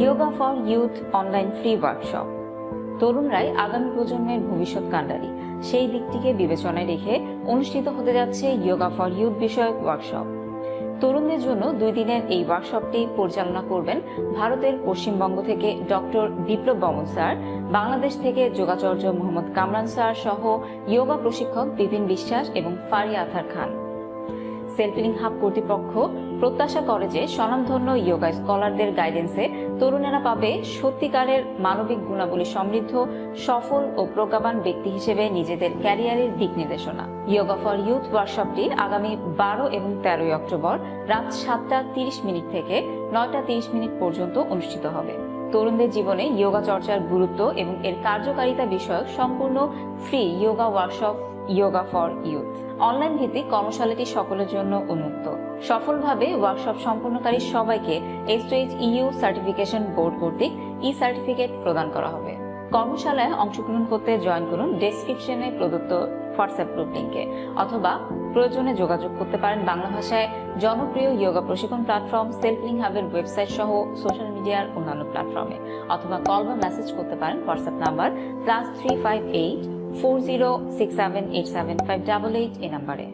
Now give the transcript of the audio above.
Yoga for youth online free workshop. তরুণরাই আগামী প্রজন্মের ভবিষ্যৎ কাণ্ডারি, সেই দিকটিকে বিবেচনায় রেখে অনুষ্ঠিত হতে যাচ্ছে ইয়োগা ফর ইউথ বিষয়ক ওয়ার্কশপ। তরুণদের জন্য 2 দিনের এই ওয়ার্কশপটি পরিচালনা করবেন ভারতের পশ্চিমবঙ্গ থেকে ডক্টর বিপ্লব বর্মন স্যার, বাংলাদেশ থেকে যোগাচার্য মোহাম্মদ কামরান স্যার সহ ইয়োগা প্রশিক্ষক বিপিন বিশ্বাস এবং ফারিয়া আথার খান। সেলফ হিলিং হাব কর্তৃপক্ষ প্রত্যাশা করে যে স্বনামধন্য ইয়োগা স্কলারদের গাইডেন্সে তরুণেরা পাবে সত্যিকারের মানবিক গুণাবলী সমৃদ্ধ, সফল ও প্রজ্ঞাবান ব্যক্তি হিসেবে নিজেদের ক্যারিয়ারের দিক নির্দেশনা। ইয়োগা ফর ইউথ ওয়ার্কশপটি আগামী 12 এবং 13 অক্টোবর রাত 7:30 থেকে 9:30 পর্যন্ত অনুষ্ঠিত হবে। তরুণদের জীবনে ইয়োগা চর্চার গুরুত্ব এবং এর কার্যকারিতা বিষয়ক সম্পূর্ণ free yoga workshop yoga for youth. Online ভিত্তিক কর্মশালাটি সকলের জন্য উন্মুক্ত। সফলভাবে ওয়ার্কশপ সম্পূর্ণকারী সবাইকে SOHEU সার্টিফিকেশন বোর্ড কর্তৃক সার্টিফিকেট প্রদান করা হবে। কর্মশালায় অংশগ্রহণ করতে জয়েন করুন ডেসক্রিপশনে প্রদত্ত হোয়াটসঅ্যাপ গ্রুপ লিঙ্কে, অথবা প্রয়োজনে যোগাযোগ করতে পারেন বাংলা ভাষায় জনপ্রিয় ইয়োগা প্রশিক্ষণ প্ল্যাটফর্ম সেলফ হিলিং হাবের ওয়েবসাইট সহ সোশ্যাল মিডিয়ার অন্যান্য প্ল্যাটফর্মে, অথবা কল বা মেসেজ করতে পারেন হোয়াটসঅ্যাপ নাম্বার +358 406787 588 এই নাম্বারে।